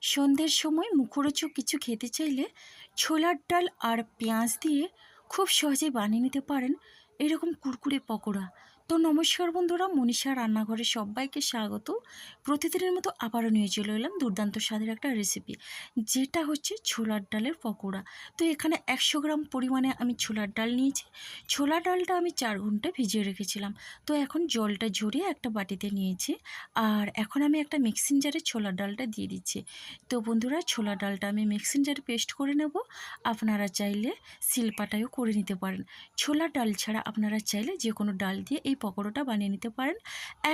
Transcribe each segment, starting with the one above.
সন্ধ্যের সময় মুখরোচক কিছু খেতে চাইলে ছোলার ডাল আর পেঁয়াজ দিয়ে খুব সহজেই বানিয়ে নিতে পারেন এরকম কুরকুরে পকোড়া। তো নমস্কার বন্ধুরা, মনীষা রান্নাঘরে সবাইকে স্বাগত। প্রতিদিনের মতো আবারও নিয়ে চলে এলাম দুর্দান্ত স্বাদের একটা রেসিপি, যেটা হচ্ছে ছোলার ডালের পকোড়া। তো এখানে 100 গ্রাম পরিমাণে আমি ছোলার ডাল নিয়েছি। ছোলার ডালটা আমি 4 ঘন্টা ভিজিয়ে রেখেছিলাম। তো এখন জলটা ঝরিয়ে একটা বাটিতে নিয়েছি। আর এখন আমি একটা মিক্সিং জারে ছোলার ডালটা দিয়ে দিচ্ছি। তো বন্ধুরা, ছোলা ডালটা আমি মিক্সিং জারে পেস্ট করে নেব। আপনারা চাইলে শিলপাটায়ও করে নিতে পারেন। ছোলার ডাল ছাড়া আপনারা চাইলে যে কোনো ডাল দিয়ে এই পকোড়াটা বানিয়ে নিতে পারেন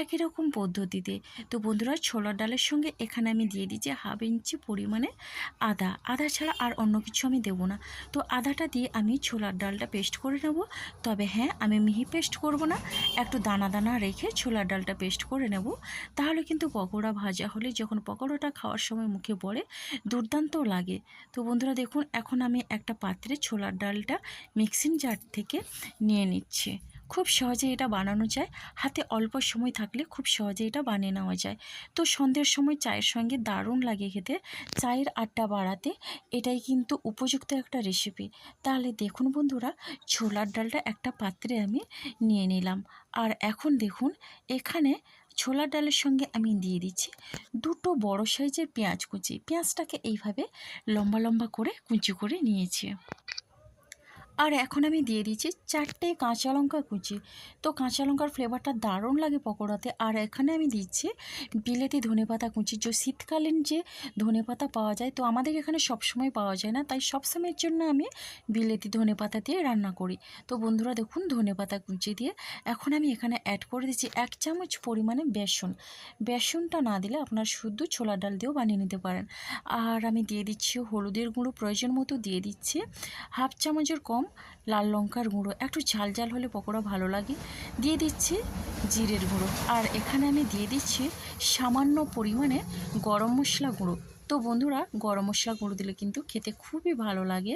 একই রকম পদ্ধতিতে। তো বন্ধুরা, ছোলার ডালের সঙ্গে এখানে আমি দিয়ে দিচ্ছি 1/2 ইঞ্চি পরিমাণে আদা ছাড়া আর অন্য কিছু আমি দেবো না। তো আদাটা দিয়ে আমি ছোলার ডালটা পেস্ট করে নেব। তবে হ্যাঁ, আমি মিহি পেস্ট করব না, একটু দানা দানা রেখে ছোলার ডালটা পেস্ট করে নেব। তাহলে কিন্তু পকোড়া ভাজা হলে যখন পকোড়াটা খাওয়ার সময় মুখে পড়ে দুর্দান্ত লাগে। তো বন্ধুরা দেখুন, এখন আমি একটা পাত্রে ছোলার ডালটা মিক্সিং জার থেকে নিয়ে নিচ্ছি। খুব সহজে এটা বানানো যায়, হাতে অল্প সময় থাকলে খুব সহজে এটা বানিয়ে নেওয়া যায়। তো সন্ধ্যের সময় চায়ের সঙ্গে দারুণ লাগে খেতে, চায়ের আড্ডা বাড়াতে এটাই কিন্তু উপযুক্ত একটা রেসিপি। তাহলে দেখুন বন্ধুরা, ছোলার ডালটা একটা পাত্রে আমি নিয়ে নিলাম। আর এখন দেখুন, এখানে ছোলার ডালের সঙ্গে আমি দিয়ে দিচ্ছি 2টো বড় সাইজের পেঁয়াজ কুচি। পেঁয়াজটাকে এইভাবে লম্বা লম্বা করে কুচি করে নিয়েছি। আর এখন আমি দিয়ে দিচ্ছি 4টে কাঁচা লঙ্কা কুচি। তো কাঁচা লঙ্কার ফ্লেভারটা দারুণ লাগে পকোড়াতে। আর এখানে আমি দিচ্ছি বিলেতি ধনেপাতা কুচি। যে শীতকালীন যে ধনেপাতা পাওয়া যায়, তো আমাদের এখানে সবসময় পাওয়া যায় না, তাই সবসময়ের জন্য আমি বিলেতি ধনেপাতা দিয়ে রান্না করি। তো বন্ধুরা দেখুন, ধনেপাতা কুচি দিয়ে এখন আমি এখানে অ্যাড করে দিচ্ছি 1 চামচ পরিমাণে বেসন। বেসনটা না দিলে আপনার শুধু ছোলার ডাল দিয়েও বানিয়ে নিতে পারেন। আর আমি দিয়ে দিচ্ছি হলুদের গুঁড়ো, প্রয়োজন মতো দিয়ে দিচ্ছি 1/2 চামচের কম লাল লঙ্কার গুঁড়ো। একটু ঝাল ঝাল হলে পকোড়া ভালো লাগে। দিয়ে দিচ্ছি জিরের গুঁড়ো। আর এখানে আমি দিয়ে দিচ্ছি সামান্য পরিমাণে গরম মশলা গুঁড়ো। তো বন্ধুরা, গরম মশলা গুঁড়ো দিলে কিন্তু খেতে খুবই ভালো লাগে।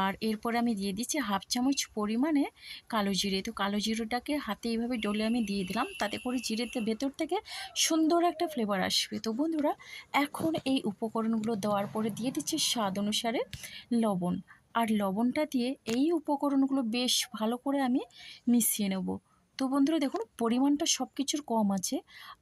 আর এরপরে আমি দিয়ে দিচ্ছি 1/2 চামচ পরিমাণে কালো জিরে। তো কালো জিরেটাকে হাতে এইভাবে ডলে আমি দিয়ে দিলাম, তাতে করে জিরেতে ভেতর থেকে সুন্দর একটা ফ্লেভার আসবে। তো বন্ধুরা, এখন এই উপকরণগুলো দেওয়ার পরে দিয়ে দিচ্ছি স্বাদ অনুসারে লবণ। আর লবণটা দিয়ে এই উপকরণগুলো বেশ ভালো করে আমি মিশিয়ে নেব। তো বন্ধুরা দেখুন, পরিমাণটা সব কিছুর কম আছে,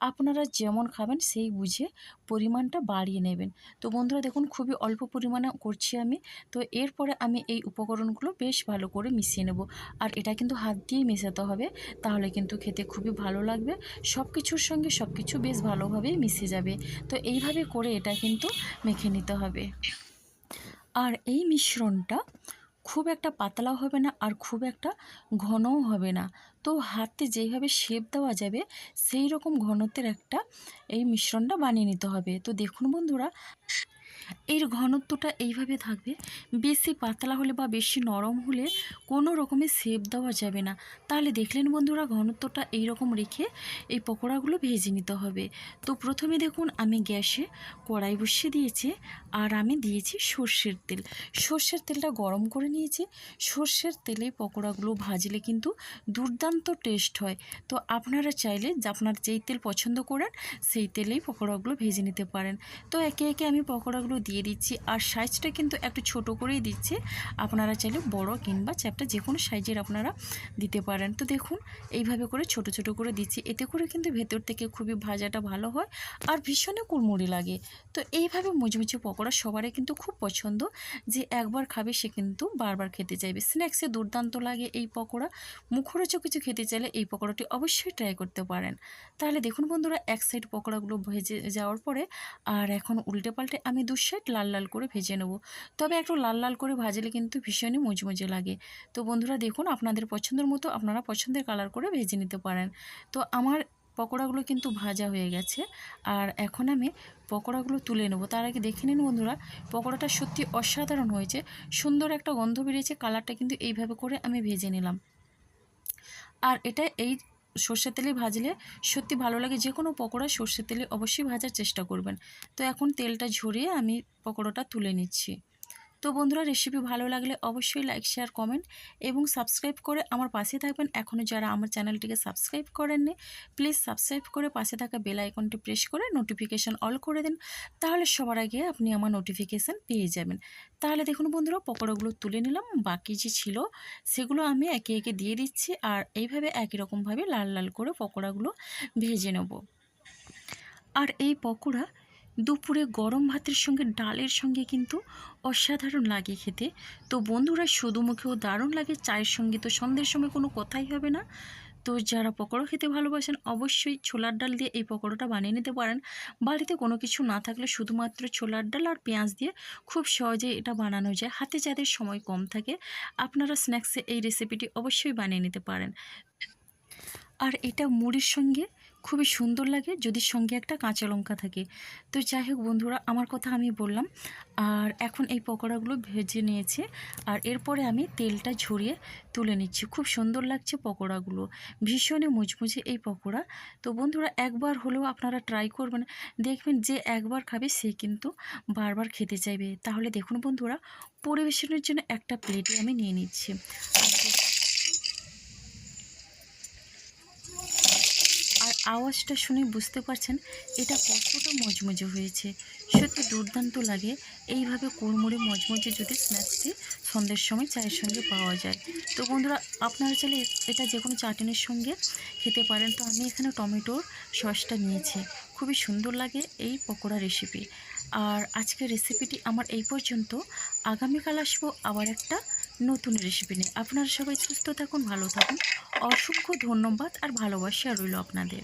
আপনারা যেমন খাবেন সেই বুঝে পরিমাণটা বাড়িয়ে নেবেন। তো বন্ধুরা দেখুন, খুবই অল্প পরিমাণে করছি আমি। তো এরপরে আমি এই উপকরণগুলো বেশ ভালো করে মিশিয়ে নেব। আর এটা কিন্তু হাত দিয়েই মেশাতে হবে, তাহলে কিন্তু খেতে খুবই ভালো লাগবে। সব কিছুর সঙ্গে সব কিছু বেশ ভালোভাবেই মিশে যাবে। তো এইভাবে করে এটা কিন্তু মেখে নিতে হবে। আর এই মিশ্রণটা খুব একটা পাতলাও হবে না, আর খুব একটা ঘনও হবে না। তো হাতে যেইভাবে শেপ দেওয়া যাবে সেই রকম ঘনত্বের একটা এই মিশ্রণটা বানিয়ে নিতে হবে। তো দেখুন বন্ধুরা, এর ঘনত্বটা এইভাবে থাকবে। বেশি পাতলা হলে বা বেশি নরম হলে কোনো রকমের শেপ দেওয়া যাবে না। তাহলে দেখলেন বন্ধুরা, ঘনত্বটা এই রকম রেখে এই পকোড়াগুলো ভেজে নিতে হবে। তো প্রথমে দেখুন, আমি গ্যাসে কড়াই বসিয়ে দিয়েছি। আর আমি দিয়েছি সর্ষের তেল। সর্ষের তেলটা গরম করে নিয়েছি। সর্ষের তেলে পকোড়াগুলো ভাজলে কিন্তু দুর্দান্ত টেস্ট হয়। তো আপনারা চাইলে আপনার যেই তেল পছন্দ করেন সেই তেলেই পকোড়াগুলো ভেজে নিতে পারেন। তো একে একে আমি পকোড়াগুলো দিয়ে দিচ্ছি। আর সাইজটা কিন্তু একটু ছোট করেই দিচ্ছি, আপনারা চাইলে বড় কিংবা চ্যাপ্টা যে কোনো সাইজের আপনারা দিতে পারেন। তো দেখুন, এইভাবে করে ছোট ছোট করে দিচ্ছি, এতে করে কিন্তু ভেতর থেকে খুবই ভাজাটা ভালো হয় আর ভীষণই কুড়মুড়ি লাগে। তো এইভাবে মুচমুচে পকোড়া সবারই কিন্তু খুব পছন্দ, যে একবার খাবে সে কিন্তু বারবার খেতে চাইবে। স্ন্যাক্সে দুর্দান্ত লাগে এই পকোড়া। মুখরোচক কিছু খেতে চাইলে এই পকোড়াটি অবশ্যই ট্রাই করতে পারেন। তাহলে দেখুন বন্ধুরা, এক সাইড পকোড়াগুলো ভেজে যাওয়ার পরে আর এখন উল্টে পাল্টে আমি 2 সাইড লাল লাল করে ভেজে নেব। তবে একটু লাল লাল করে ভাজলে কিন্তু ভীষণই মুচমুচে লাগে। তো বন্ধুরা দেখুন, আপনাদের পছন্দের মতো আপনারা পছন্দের কালার করে ভেজে নিতে পারেন। তো আমার পকোড়াগুলো কিন্তু ভাজা হয়ে গেছে। আর এখন আমি পকোড়াগুলো তুলে নেব। তার আগে দেখে নিন বন্ধুরা, পকোড়াটা সত্যি অসাধারণ হয়েছে, সুন্দর একটা গন্ধ বেরিয়েছে। কালারটা কিন্তু এইভাবে করে আমি ভেজে নিলাম। আর এটা এই সর্ষের তেলে ভাজলে সত্যি ভালো লাগে। যে কোনো পকোড়া সর্ষের তেলে অবশ্যই ভাজার চেষ্টা করবেন। তো এখন তেলটা ঝরিয়ে আমি পকোড়াটা তুলে নিচ্ছি। তো বন্ধুরা, রেসিপি ভালো লাগলে অবশ্যই লাইক, শেয়ার, কমেন্ট এবং সাবস্ক্রাইব করে আমার পাশে থাকবেন। এখনও যারা আমার চ্যানেলটিকে সাবস্ক্রাইব করেননি, প্লিজ সাবস্ক্রাইব করে পাশে থাকা বেল আইকনটি প্রেস করে নোটিফিকেশান অল করে দিন। তাহলে সবার আগে আপনি আমার নোটিফিকেশান পেয়ে যাবেন। তাহলে দেখুন বন্ধুরা, পকোড়াগুলো তুলে নিলাম। বাকি যে ছিল সেগুলো আমি একে একে দিয়ে দিচ্ছি, আর এইভাবে একই রকমভাবে লাল লাল করে পকোড়াগুলো ভেজে নেব। আর এই পকোড়া দুপুরে গরম ভাতের সঙ্গে, ডালের সঙ্গে কিন্তু অসাধারণ লাগে খেতে। তো বন্ধুরা, শুধু মুখেও দারুণ লাগে, চায়ের সঙ্গে তো সন্ধ্যের সময় কোনো কথাই হবে না। তো যারা পকোড়া খেতে ভালোবাসেন, অবশ্যই ছোলার ডাল দিয়ে এই পকোড়াটা বানিয়ে নিতে পারেন। বাড়িতে কোনো কিছু না থাকলে শুধুমাত্র ছোলার ডাল আর পেঁয়াজ দিয়ে খুব সহজেই এটা বানানো যায়। হাতে যাদের সময় কম থাকে, আপনারা স্ন্যাক্সে এই রেসিপিটি অবশ্যই বানিয়ে নিতে পারেন। আর এটা মুড়ির সঙ্গে খুবই সুন্দর লাগে যদি সঙ্গে একটা কাঁচা লঙ্কা থাকে। তো যাই হোক বন্ধুরা, আমার কথা আমি বললাম। আর এখন এই পকোড়াগুলো ভেজে নিয়েছি, আর এরপরে আমি তেলটা ঝরিয়ে তুলে নিচ্ছি। খুব সুন্দর লাগছে পকোড়াগুলো, ভীষণই মুচমুচে এই পকোড়া। তো বন্ধুরা, একবার হলেও আপনারা ট্রাই করবেন, দেখবেন যে একবার খাবে সে কিন্তু বারবার খেতে চাইবে। তাহলে দেখুন বন্ধুরা, পরিবেশনের জন্য একটা প্লেটে আমি নিয়ে নিচ্ছি। আর আওয়াজটা শুনে বুঝতে পারছেন এটা কতটা মজমজে হয়েছে। সত্যি দুর্দান্ত লাগে এইভাবে কুড়মুড়ে মজমজে যদি স্ন্যাক্সটি সন্ধ্যের সময় চায়ের সঙ্গে পাওয়া যায়। তো বন্ধুরা, আপনারা চাইলে এটা যে কোনো চাটনির সঙ্গে খেতে পারেন। তো আমি এখানে টমেটোর সসটা নিয়েছি। খুবই সুন্দর লাগে এই পকোড়া রেসিপি। আর আজকের রেসিপিটি আমার এই পর্যন্ত। আগামীকাল আসবো আবার একটা নতুন রেসিপি নিয়ে। আপনারা সবাই সুস্থ থাকুন, ভালো থাকুন। অসংখ্য ধন্যবাদ আর ভালোবাসা রইল আপনাদের।